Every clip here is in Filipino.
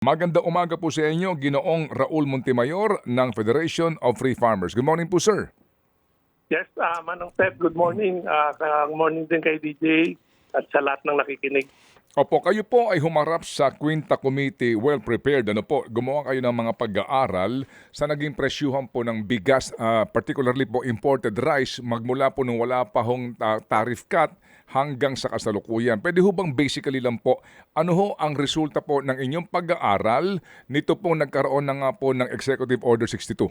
Magandang umaga po sa inyo, Ginoong Raul Montemayor ng Federation of Free Farmers. Good morning po, sir. Yes, Manong Ted, good morning. Good morning din kay DJ at sa lahat ng nakikinig. Opo, kayo po ay humarap sa Quinta Committee, well prepared. Ano po, gumawa kayo ng mga pag-aaral sa naging presyuhan po ng bigas, particularly po imported rice, magmula po nung wala pa hong tariff cut hanggang sa kasalukuyan. Pwede ho bang basically lang po, ano ho ang resulta po ng inyong pag-aaral nito po nagkaroon na nga po ng Executive Order 62?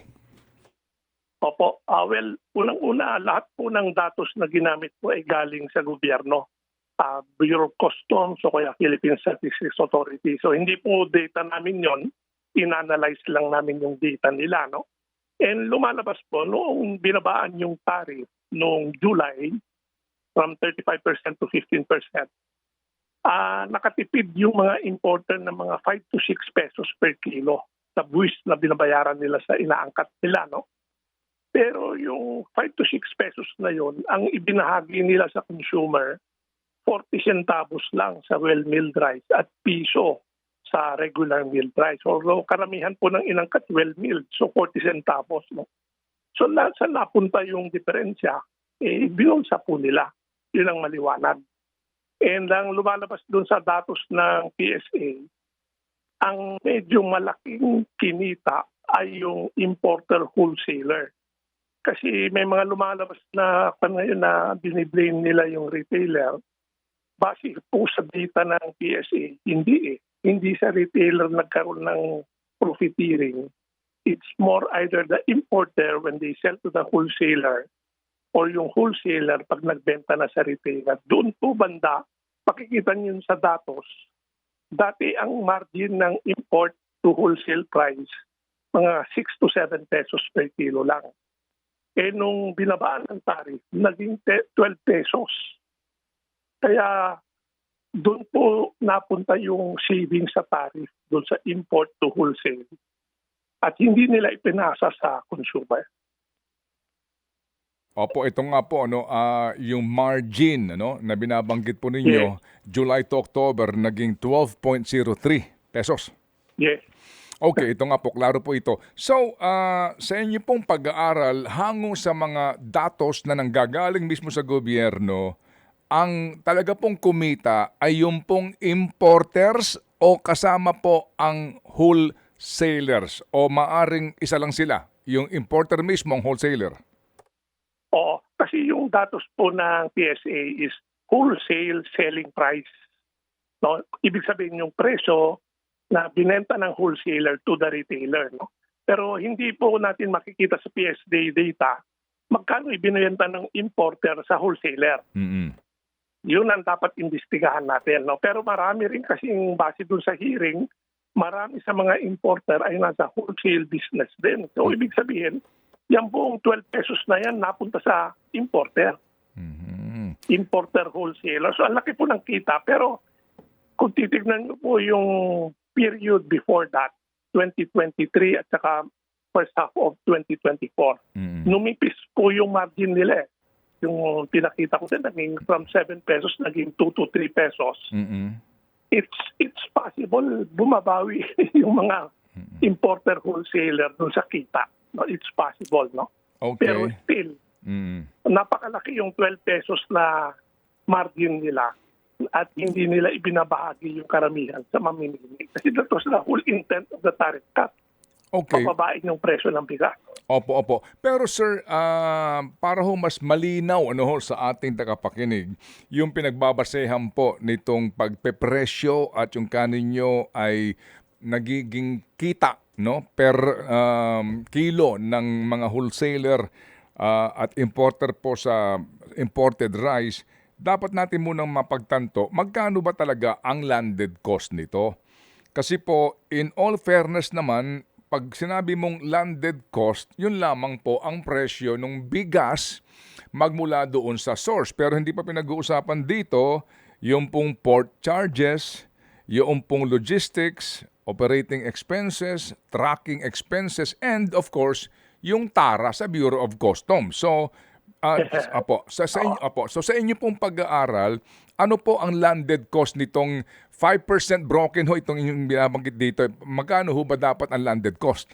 Opo, well, unang-una, lahat po ng datos na ginamit po ay galing sa gobyerno. Bureau of Customs o kaya Philippine Statistics Authority. So hindi po data namin yon, in-analyze lang namin yung data nila. No? And lumalabas po, noong binabaan yung tariff noong July from 35% to 15%, nakatipid yung mga importer ng mga 5 to 6 pesos per kilo sa buwis na binabayaran nila sa inaangkat nila. No? Pero yung 5 to 6 pesos na yon, ang ibinahagi nila sa consumer, 40 centavos lang sa well-milled rice at piso sa regular milled rice. Although karamihan po ng inangkat well-milled, so 40 centavos. No? So saan napunta yung diferensya? Binulsa po nila. Yun ang maliwanag. And ang lumalabas doon sa datos ng PSA, ang medyo malaking kinita ay yung importer wholesaler. Kasi may mga lumalabas na ngayon na biniblame nila yung retailer. Base po sa data ng PSA, hindi sa retailer nagkaroon ng profiteering. It's more either the importer when they sell to the wholesaler or yung wholesaler pag nagbenta na sa retailer. Doon po banda, makikita niyo sa datos, dati ang margin ng import to wholesale price, mga 6 to 7 pesos per kilo lang. Nung binabaan ng tariff, naging 12 pesos. Kaya doon po napunta yung saving sa tariff doon sa import to wholesale at hindi nila ipinasa sa consumer. Opo, ito nga po yung margin na binabanggit po ninyo, Yes. July to October naging 12.03 pesos. Yes. Okay, ito nga po, klaro po ito. So, sa inyo pong pag-aaral, hango sa mga datos na nanggagaling mismo sa gobyerno, ang talaga pong kumita ay yung pong importers o kasama po ang wholesalers o maaring isa lang sila, yung importer mismo ang wholesaler? Oo, kasi yung datos po ng PSA is wholesale selling price. No? Ibig sabihin yung presyo na binenta ng wholesaler to the retailer. No? Pero hindi po natin makikita sa PSA data magkano ibinenta ng importer sa wholesaler. Mm-hmm. Yun ang dapat imbestigahan natin. No? Pero marami rin kasing base dun sa hearing, marami sa mga importer ay nasa wholesale business din. So ibig sabihin, yan buong 12 pesos na yan napunta sa importer. Mm-hmm. Importer wholesaler. So ang laki po ng kita. Pero kung titignan nyo po yung period before that, 2023 at saka first half of 2024, numipis po yung margin nila. Yung pinakita ko din, naging from 7 pesos, naging 2 to 3 pesos. Mm-hmm. It's possible bumabawi yung mga importer wholesaler dun sa kita. No, it's possible, no? Okay. Pero still, napakalaki yung 12 pesos na margin nila at hindi nila ibinabahagi yung karamihan sa mamimili. Kasi that was the whole intent of the tariff cut. Okay. Pababain yung presyo ng bigas. Opo. Pero sir, para ho mas malinaw sa ating tagapakinig, yung pinagbabasehan po nitong pagpepresyo at yung kaninyo ay nagiging kita per kilo ng mga wholesaler at importer po sa imported rice, dapat natin munang mapagtanto magkano ba talaga ang landed cost nito. Kasi po, in all fairness naman, pag sinabi mong landed cost, yun lamang po ang presyo ng bigas magmula doon sa source. Pero hindi pa pinag-uusapan dito yung pong port charges, yung pong logistics, operating expenses, tracking expenses, and of course, yung tara sa Bureau of Customs. So, sa inyo pong pag-aaral, ano po ang landed cost nitong 5% broken ho itong inyong binabanggit dito. Magkano ho ba dapat ang landed cost?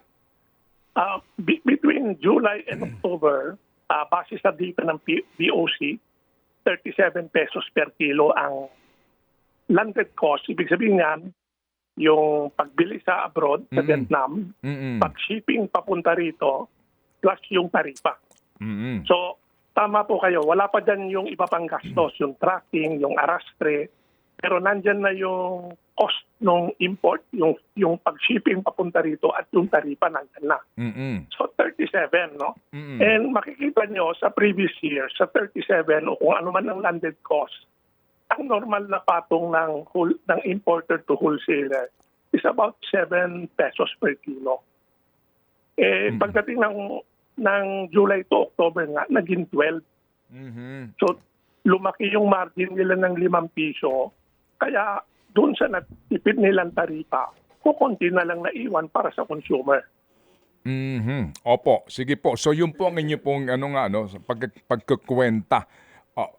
Between July and October, base sa data ng BOC, 37 pesos per kilo ang landed cost. Ibig sabihin yan, yung pagbili sa abroad, sa Vietnam, pag-shipping papunta rito, plus yung taripa. So, tama po kayo. Wala pa dyan yung iba pang gastos, yung tracking, yung arastre. Pero nandyan na yung cost ng import, yung pag-shipping papunta rito at yung taripa nandyan na. So 37, no? And makikita nyo sa previous year, sa 37 o kung ano man ang landed cost, ang normal na patong ng importer to wholesaler is about 7 pesos per kilo. Pagdating ng July to October nga, naging 12. So, lumaki yung margin nila ng 5 piso. Kaya, doon sa natipid nilang taripa, kukunti na lang naiwan para sa consumer. Opo, sige po. So, yun po ang inyo pong pagkukwenta.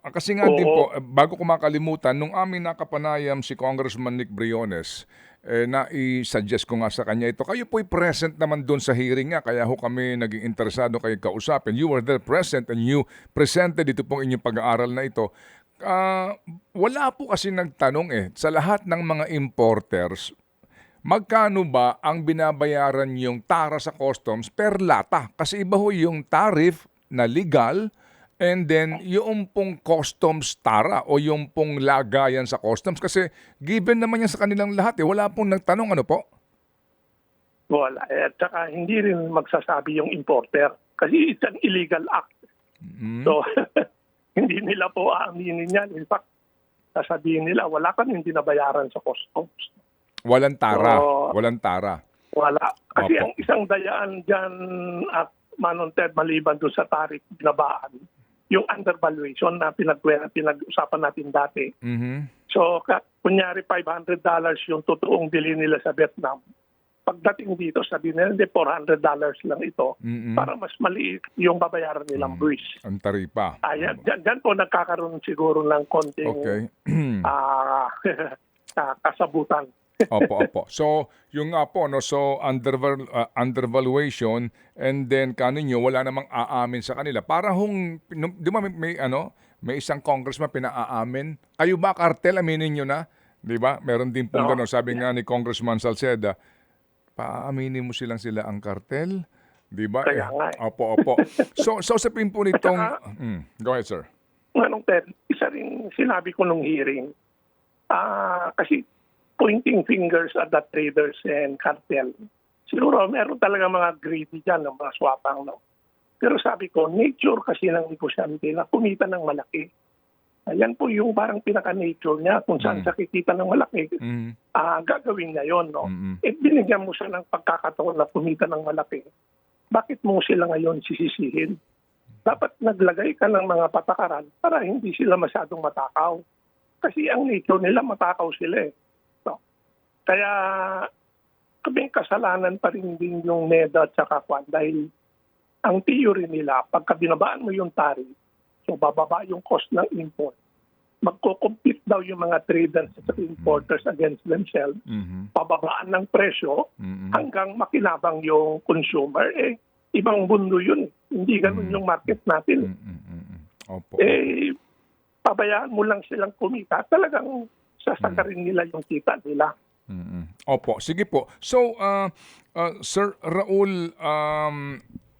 Kasi nga din po, bago ko makalimutan, nung aming nakapanayam si Congressman Nick Briones, na-i-suggest ko nga sa kanya ito. Kayo po'y present naman doon sa hearing nga, kaya ho kami naging interesado kayo kausapin. You were there present and you presented ito pong inyong pag-aaral na ito. Wala po kasi nagtanong sa lahat ng mga importers, magkano ba ang binabayaran yung tara sa customs per lata? Kasi iba ho yung tariff na legal, and then, yung pong customs tara o yung pong lagayan sa customs. Kasi given naman yan sa kanilang lahat. Wala pong nagtanong, ano po? Wala. At saka hindi rin magsasabi yung importer. Kasi it's an illegal act. So, hindi nila po aaminin yan. In fact, sasabihin nila, wala ka hindi nabayaran sa customs. Walang tara. So, walang tara. Wala. Kasi Opo. ang isang dayaan dyan at Manong Ted, maliban doon sa tariff binabaan, yung undervaluation na pinag-usapan natin dati. So, kunyari $500 yung totoong bili nila sa Vietnam. Pagdating dito, sabi nila, hindi, $400 lang ito para mas maliit yung babayaran nilang buwis. Ang taripa. Diyan po nagkakaroon siguro ng konting kasabutan. Opo. So, yung nga po, so undervaluation, and then kaninyo wala namang aamin sa kanila. Para di ba may isang congressman pinaamin. Kayo ba kartel, aminin nyo na? Di ba? Meron din pong gano'n. Sabi nga ni Congressman Salceda, paaminin mo sila ang kartel? Di ba? Kaya nga. Opo. So sabihin po nitong... go ahead, sir. Manong Ted, isa rin sinabi ko nung hearing, kasi pointing fingers at the traders and cartel. Siguro meron talaga mga greedy dyan, mga swapang. No? Pero sabi ko, nature kasi ng negosyante na kumita ng malaki. Yan po yung parang pinaka-nature niya. Kung saan sa kikita ng malaki, gagawin niya yun. No? Binigyan mo siya ng pagkakataon na kumita ng malaki. Bakit mo sila ngayon sisisihin? Dapat naglagay ka ng mga patakaran para hindi sila masyadong matakaw. Kasi ang nature nila, matakaw sila eh. Kaya kaming kasalanan pa rin din yung NEDA at saka Kwan dahil ang theory nila, pagka binabaan mo yung tariff, so bababa yung cost ng import, magko-compete daw yung mga traders at importers against themselves, pababaan ng presyo hanggang makinabang yung consumer. Ibang mundo yun. Hindi ganun yung market natin. Opo. Pabayaan mo lang silang kumita, talagang sasagarin nila yung kita nila. Opo, sige po. So, Sir Raul,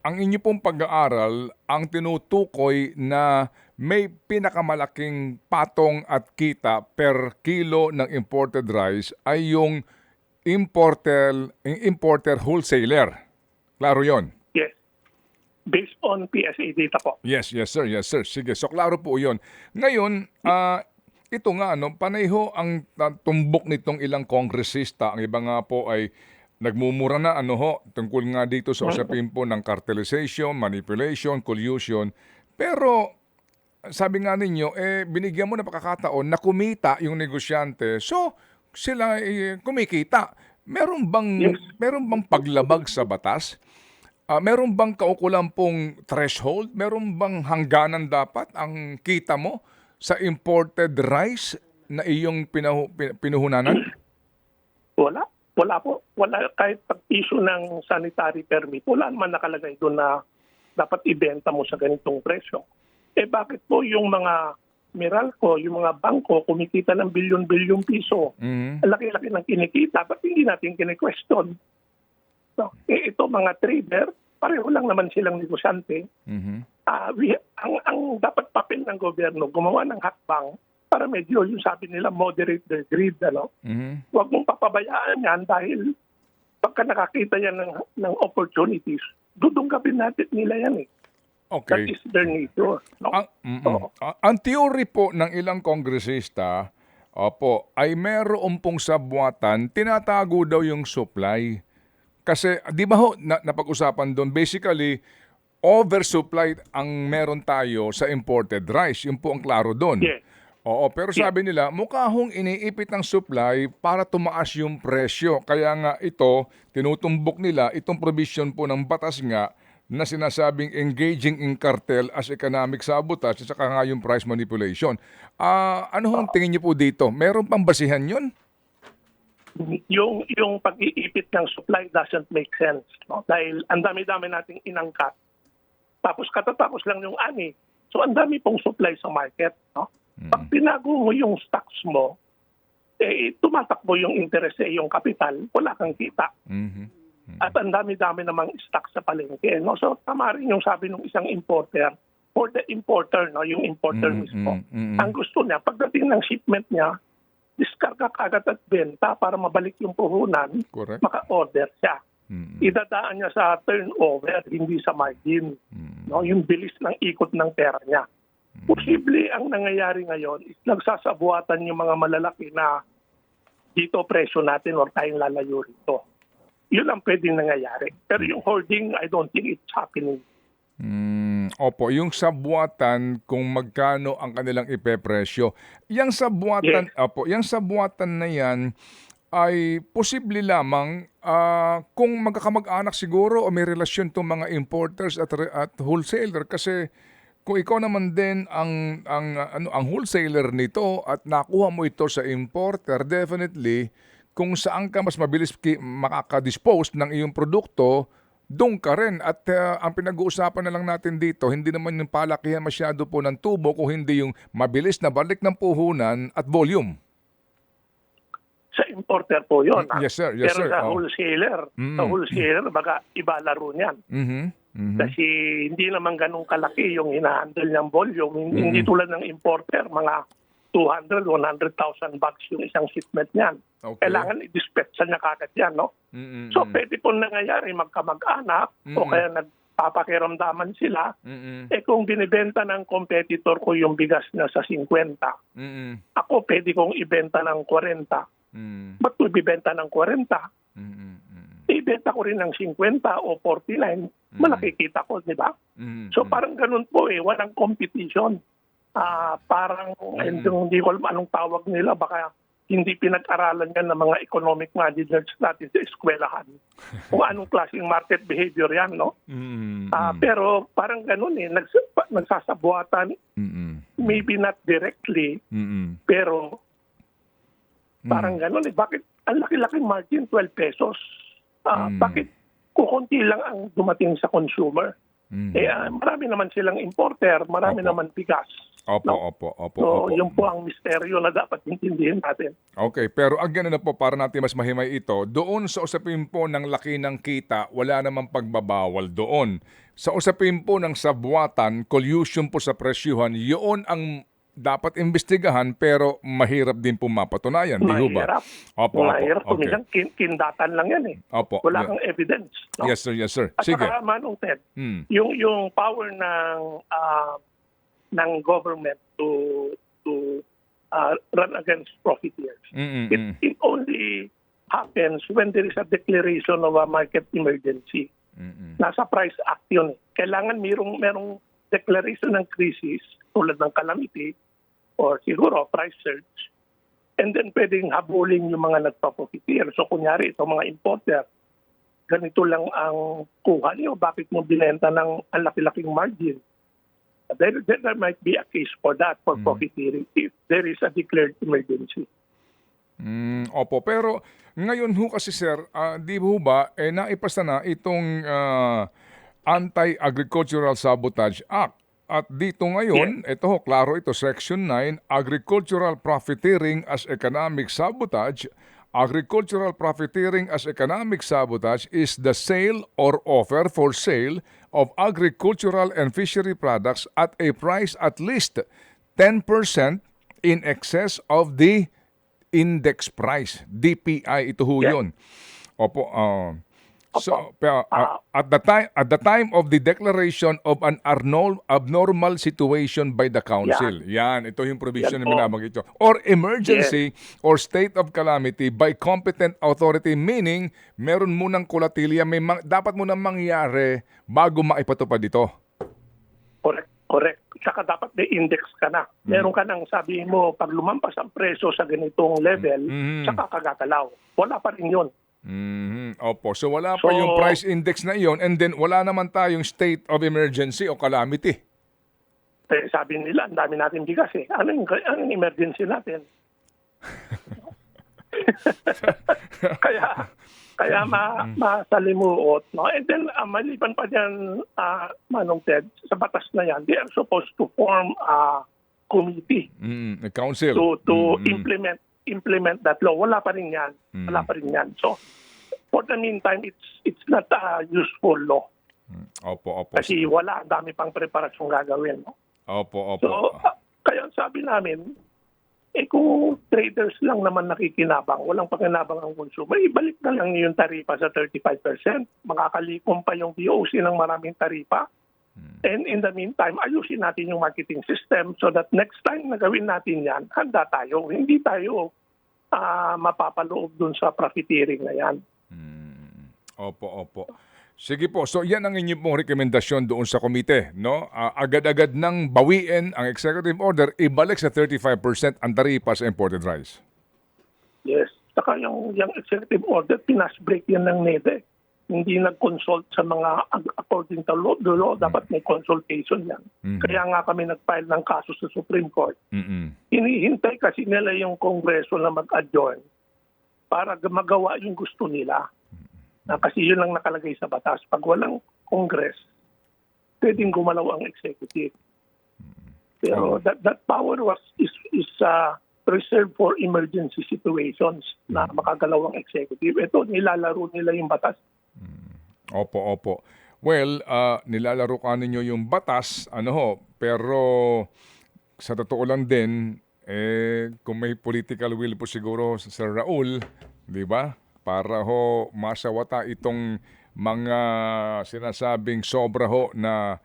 ang inyo pong pag-aaral, ang tinutukoy na may pinakamalaking patong at kita per kilo ng imported rice ay yung importer wholesaler. Klaro yon? Yes. Based on PSA data po. Yes, sir. Sige, so klaro po yon. Ngayon, ito nga, panayho ang tumbok nitong ilang kongresista. Ang iba nga po ay nagmumura na tungkol nga dito sa usapin po ng cartelization, manipulation, collusion. Pero sabi nga ninyo, binigyan mo na pagkakataon na kumita yung negosyante. So, sila kumikita. Meron bang paglabag sa batas? Meron bang kaukulang pong threshold? Meron bang hangganan dapat ang kita mo sa imported rice na iyong pinuhunanan? Wala. Wala po. Wala kahit pag-issue ng sanitary permit. Wala naman nakalagay doon na dapat ibenta mo sa ganitong presyo. Bakit po yung mga Meralco, yung mga bangko, kumikita ng bilyon-bilyong piso? Mhm. Ang laki-laki ng kinikita. Ba't hindi natin kine-question? So, ito mga trader, pareho lang naman silang negosyante. Mhm. Ang dapat papel ng gobyerno, gumawa ng hakbang para medyo yung sabi nila moderate the greed. Mhm. Huwag mong papabayaan yan dahil pagka nakakita yan ng opportunities, dudunggapin natin nila yan eh. That Okay. is their nature. No? Oo. Ang theory po ng ilang kongresista, opo, ay meron pong sabwatan, tinatago daw yung supply. Kasi, di ba ho, napag-usapan doon, basically, oversupply ang meron tayo sa imported rice. Yun po ang klaro doon. Yes. Oo, pero sabi nila, mukha hong iniipit ng supply para tumaas yung presyo. Kaya nga ito, tinutumbok nila itong provision po ng batas nga na sinasabing engaging in cartel as economic sabotage at saka nga yung price manipulation. Ano hong tingin niyo po dito? Meron pang basihan yun? Yung pag-iipit ng supply doesn't make sense. No? Dahil ang dami-dami nating inangkat. Tapos katatapos lang yung ani. So ang dami pong supply sa market. No? Pag pinago mo yung stocks mo, tumatakbo yung interest yung kapital, wala kang kita. Mhm. At ang dami-dami namang stocks sa palengke. No? So tama rin yung sabi ng isang importer, for the importer, no? Yung importer mismo. Ang gusto niya, pagdating ng shipment niya, diskarga kagad at benta para mabalik yung puhunan, Correct. maka-order siya. Idadaan niya sa turnover, hindi sa margin. No? Yung bilis ng ikot ng pera niya. Posible ang nangyayari ngayon is nagsasabuatan yung mga malalaki na dito presyo natin or tayong lalayo rito. Yun ang pwedeng nangyayari. Pero yung hoarding, I don't think it's happening. Opo, yung sabwatan kung magkano ang kanilang ipepresyo. Yang sabwatan, opo, yung sabwatan na yan ay posible lamang kung magkakamag-anak siguro o may relasyon tong mga importers at wholesaler kasi kung ikaw naman din ang wholesaler nito at nakuha mo ito sa importer, definitely kung saan ka mas mabilis makaka-dispose ng iyong produkto, doon ka rin. At ang pinag-uusapan na lang natin dito, hindi naman yung palakihan masyado po ng tubo kung hindi yung mabilis na balik ng puhunan at volume. Sa importer po yun. Yes, sir. Yes, Pero sir. sa wholesaler, baga iba laro niyan. Kasi hindi naman ganun kalaki yung hinahandle ng volume. Hindi tulad ng importer, mga 200, 100,000 bags yung isang shipment niyan. Okay. Kailangan i-dispatcha niya kagad yan, no? So, pwede po nangyayari magkamag-anak o kaya nagpapakiramdaman sila. Kung binibenta ng competitor ko yung bigas na sa 50, ako pwede kong ibenta ng 40. Ba't ko ibibenta ng 40? Ibenta ko rin ng 50 o 49, malaki kita ko, di ba? So parang ganun po walang competition. Parang hindi ko alam anong tawag nila, baka hindi pinag-aralan yan ng mga economic managers natin sa eskwelahan. Kung anong klaseng market behavior yan, no? Pero parang ganun nagsasabuatan, maybe not directly, pero parang ganun Bakit ang laki-laki margin, 12 pesos? Bakit kukunti lang ang dumating sa consumer? Marami naman silang importer, marami naman bigas. Opo. So, yun po ang misteryo na dapat intindihin natin. Okay, pero again po, para natin mas mahimay ito, doon sa usapin po ng laki ng kita, wala namang pagbabawal doon. Sa usapin po ng sabwatan, collusion po sa presyuhan, yun ang dapat imbestigahan pero mahirap din po mapatunayan, di ho ba? Mahirap. Okay. Minsan kindatan lang yan Opo. Wala kang evidence. No? Yes, sir. At Sige. saka, Manong Ted, yung power ng government to run against profiteers. It only happens when there is a declaration of a market emergency. Nasa Price Act yun. Kailangan merong declaration ng crisis tulad ng calamity or siguro price surge. And then pwedeng habulin yung mga nagpa-profiteer. So kunyari itong mga importer, ganito lang ang kuha niyo. Bakit mo binenta ng ang laki-laking margin? There might be a case for that, for profiteering, if there is a declared emergency. Opo, pero ngayon ho kasi sir, di ho ba, naipasa na itong Anti-Agricultural Sabotage Act. At dito ngayon, ito ho, klaro ito, Section 9, Agricultural Profiteering as Economic Sabotage. Agricultural profiteering as economic sabotage is the sale or offer for sale of agricultural and fishery products at a price at least 10% in excess of the index price. DPI, ito ho yun. Opo. At the time of the declaration of an abnormal situation by the council. Yan, ito yung provision na binabanggit ito. Or emergency or state of calamity by competent authority, meaning meron munang kulatilya, dapat munang mangyari bago maipatupad ito. Correct. Saka dapat may index ka na. Meron ka nang sabihin mo, pag lumampas ang preso sa ganitong level, saka kagagalaw. Wala pa rin yun. Opo. So wala pa yung price index na iyon, and then wala naman tayong state of emergency o calamity. Sabi nila, ang dami natin bigas eh. Anong emergency natin? kaya masalimuot. No? And then, maliban pa dyan, Manong Ted, sa batas na yan, they are supposed to form a committee. A council. To implement that law. Wala pa rin yan. So, for the meantime, it's not a useful law. Opo. Kasi wala, ang dami pang preparasyong gagawin. No? Opo. So, kaya sabi namin, kung traders lang naman nakikinabang, walang pakinabang ang consumer, ibalik na lang yung taripa sa 35%. Makakalikom pa yung BOC ng maraming taripa. And in the meantime, ayusin natin yung marketing system so that next time na gawin natin yan, handa tayo. Hindi tayo mapapaloob dun sa profiteering na yan. Opo. Sige po. So yan ang inyong pong rekomendasyon doon sa komite, no? Agad-agad nang bawiin ang executive order, ibalik sa 35% ang taripa sa imported rice. Yes. Saka yung executive order, pinas-break yan ng NEDA. Hindi nag-consult sa mga, according to law, dapat may consultation yan. Kaya nga kami nag-file ng kaso sa Supreme Court. Hinihintay kasi nila yung Kongreso na mag-adjourn para magawa yung gusto nila. Kasi yun lang nakalagay sa batas. Pag walang Congress, pwedeng gumalaw ang executive. Pero that power is reserved for emergency situations na makagalaw ang executive. Ito, nilalaro nila yung batas. Opo. Well, nilalaro ka ninyo yung batas, pero sa totoo lang din, kung may political will po siguro Sir Raul, di ba? Para ho masawata itong mga sinasabing sobra ho na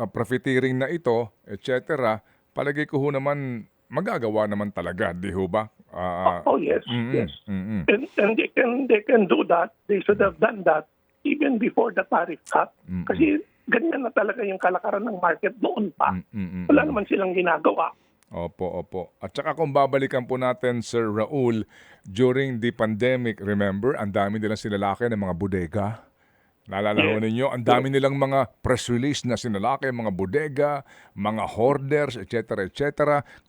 profiteering na ito, etc. Palagay ko ho naman magagawa naman talaga, di ho ba? Yes. And they can do that. They should have done that even before the tariff cut. Kasi ganyan na talaga yung kalakaran ng market noon pa. Wala naman silang ginagawa. Opo. At saka kung babalikan po natin, Sir Raul, during the pandemic, remember, ang dami nilang sinalaki ng mga bodega. Naalala ho ninyo, ang dami nilang mga press release na sinalaki, mga bodega, mga hoarders, etc.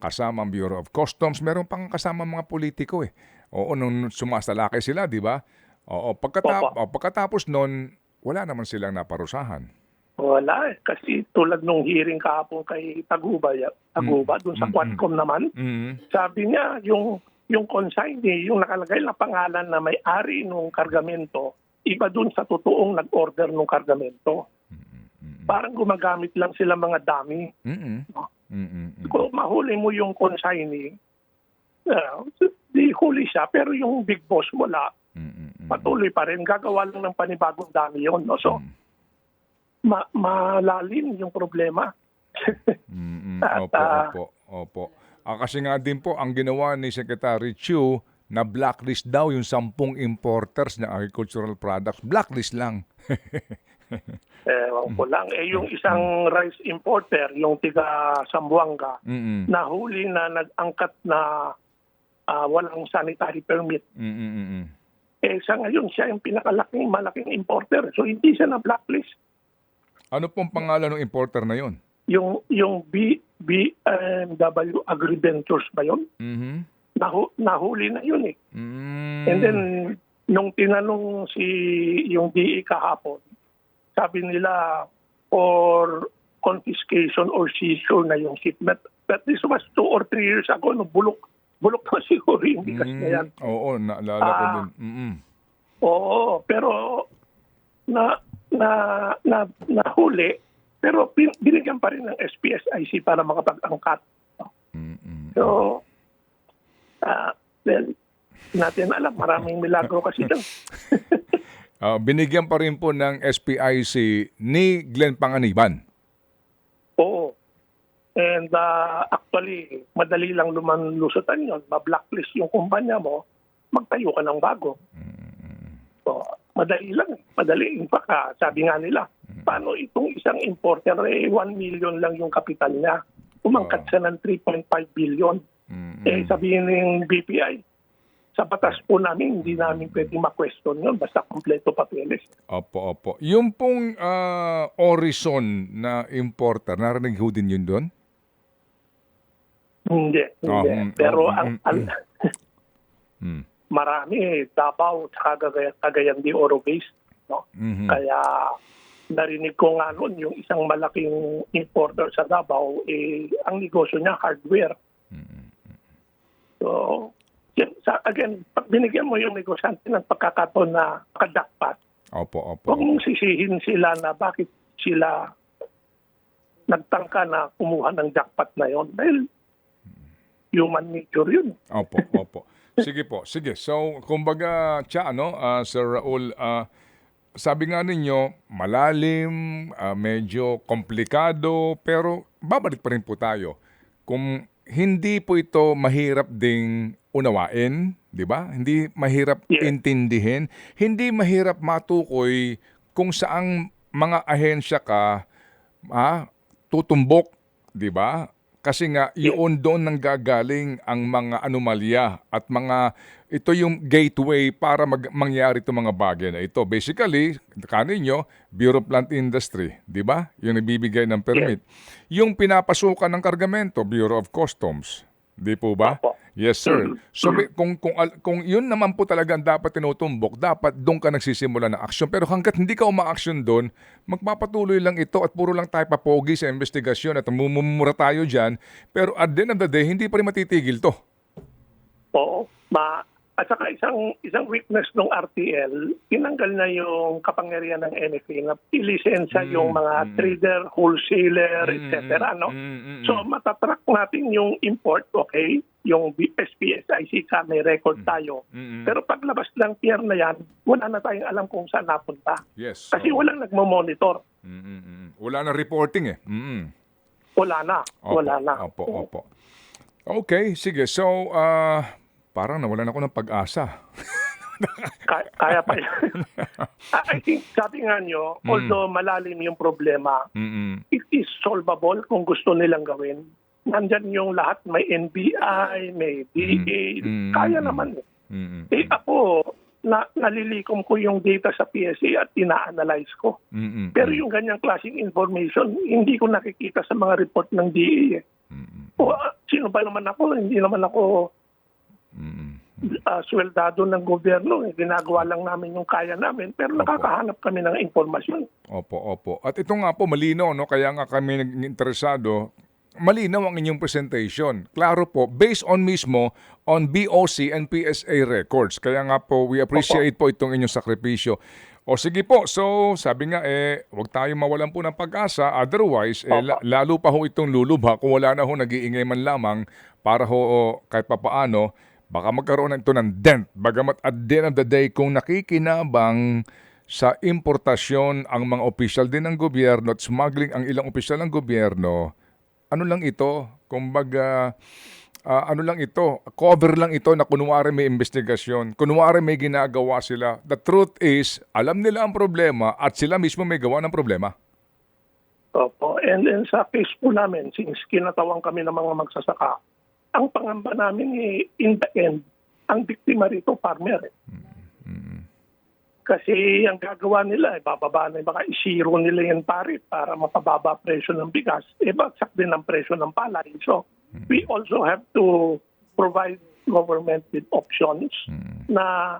Kasama ang Bureau of Customs. Meron pang kasama mga politiko eh. Oo, nung sumasalaki sila, di ba? Oo, pagkatapos nun, wala naman silang naparusahan. Wala eh. Kasi tulad nung hearing kahapon kay Taguba dun sa Quadcom naman, sabi niya yung consignee, yung nakalagay na pangalan na may-ari nung kargamento, iba dun sa totoong nag-order nung kargamento. Parang gumagamit lang sila mga dummy. No? Kung mahuli mo yung consignee, di huli siya, pero yung big boss wala. Patuloy pa rin. Gagawa lang ng panibagong dummy yun. No? So, malalim yung problema. Opo. Kasi nga din po, ang ginawa ni Secretary Chu, na blacklist daw yung 10 importers ng agricultural products. Blacklist lang. Ewan ko lang. Yung isang rice importer, yung tiga Zamboanga, nahuli na nag-angkat na walang sanitary permit. Sa ngayon, siya yung malaking importer. So, hindi siya na blacklist. Ano pong pangalan ng importer na yon? yung BMW Agri-Ventures ba yun? Mhm. Nahuli na yun eh. Mm. And then, nung tinanong yung DE kahapon, sabi nila for confiscation or seizure na yung shipment. But this was 2 or 3 years ago, no, bulok na siguro yung bigas na yan. Oo, naalala ko din. Oo, pero nahuli, pero binigyan pa rin ng SPSIC para makapag-angkat. So, well, natin alam, maraming milagro kasi dyan. Binigyan pa rin po ng SPIC ni Glenn Panganiban. Oo. And actually, madali lang lumalusutan yun. Ma-blacklist yung kumpanya mo, magtayo ka ng bago. So, madali lang. Madali. In fact, sabi nga nila, paano itong isang importer, 1 million lang yung kapital niya. Umangkat siya ng 3.5 billion. Sabihin ng BPI, sa batas po namin, hindi namin pwede ma-question yun basta kompleto papeles. Opo. Yung pong Orison na importer, narinig ho din yun doon? Hindi. Pero marami, Davao at Cagayan de Oro based. No? Kaya narinig ko nga noon yung isang malaking importer sa Davao, ang negosyo niya hardware. So, again, pag binigyan mo yung negosyante ng pagkakataon na makadakpat, Opo. huwag mong sisihin sila na bakit sila nagtangka na kumuha ng jackpot na yon. Dahil human nature yun. Opo. Sige po. Sige. So, kumbaga, Sir Raul, sabi nga ninyo, malalim, medyo komplikado, pero babalik pa rin po tayo. Kung hindi po ito mahirap ding unawain, di ba? Hindi mahirap intindihin, hindi mahirap matukoy kung saang mga ahensya ka tutumbok, di ba? Kasi nga, yun doon nanggagaling ang mga anomalya at ito yung gateway para mangyari itong mga bagay na ito. Basically, kaninyo, Bureau of Plant Industry, di ba? Yung nagbibigay ng permit. Yung pinapasukan ng kargamento, Bureau of Customs. Di po ba? Opo. Yes, sir. So, kung yun naman po talaga ang dapat tinutumbok, dapat doon ka nagsisimula ng aksyon. Pero hanggat hindi ka uma-aksyon doon, magpapatuloy lang ito at puro lang tayo papogi sa investigasyon at mumura tayo dyan. Pero at the end of the day, hindi pa rin matitigil to. Oo. At saka isang weakness ng RTL, tinanggal na yung kapangyarihan ng NFA na ilisensya yung mga trader, wholesaler, etc. No? So matatrack natin yung import, okay? Yung SPSIC ka, may record tayo. Pero paglabas ng pier na yan, wala na tayong alam kung saan napunta. Yes. Kasi walang nagmo-monitor. Wala na reporting eh. Wala na. Opo. Okay, sige. So, parang nawalan ako ng pag-asa. Kaya pa yan. I think, sabi nga nyo, although malalim yung problema, it is solvable kung gusto nilang gawin. Nandyan yung lahat, may NBI, may DA, kaya naman. Ako, nalilikom ko yung data sa PSA at ina-analyze ko. Pero yung ganyang klaseng information, hindi ko nakikita sa mga report ng DA. Sino ba naman ako? Hindi naman ako sweldado ng gobyerno. Ginagawa lang namin yung kaya namin, pero nakakahanap kami ng impormasyon. Opo. At ito nga po, malinaw, no? Kaya nga kami nag-interesado, malinaw ang inyong presentation. Klaro po, based on BOC and PSA records. Kaya nga po, we appreciate po itong inyong sakripisyo. O sige po, so sabi nga huwag tayong mawalan po ng pag-asa. Otherwise, lalo pa ho itong lulubha kung wala na ho nag-iingay man lamang para ho kahit papaano, baka magkaroon na ito ng dent. Bagamat at the end of the day, kung nakikinabang sa importasyon ang mga opisyal din ng gobyerno at smuggling ang ilang opisyal ng gobyerno, ano lang ito? Kumbaga, ano lang ito? Cover lang ito na kunwari may investigasyon. Kunwari may ginagawa sila. The truth is, alam nila ang problema at sila mismo may gawa ng problema. Opo. And sa case po namin, since kinatawang kami ng mga magsasaka, ang pangamba namin in the end, ang biktima rito, farmer. Kasi ang gagawa nila, bababa na, baka isiro nila yung tariff para mapababa presyo ng bigas, bagsak din ang presyo ng palay. So, we also have to provide government with options na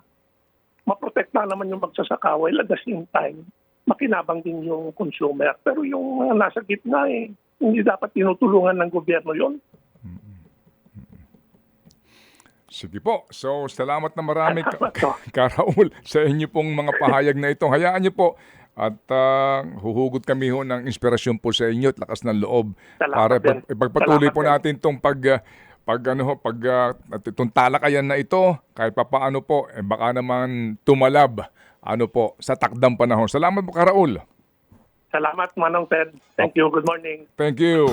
maprotekta naman yung magsasaka while at the same time, makinabang din yung consumer. Pero yung mga nasa gitna, hindi dapat tinutulungan ng gobyerno yon. Sige po. So, salamat na marami, Salamat po. Karaul, sa inyo pong mga pahayag na ito. Hayaan niyo po at huhugot kami ho ng inspirasyon po sa inyo at lakas ng loob para Salamat din. ipagpatuloy Salamat po din. natin itong itong talakayan na ito kahit papaano po baka naman tumalab sa takdang panahon. Salamat po, Karaul. Salamat, Manong Ted. Thank you. Good morning. Thank you.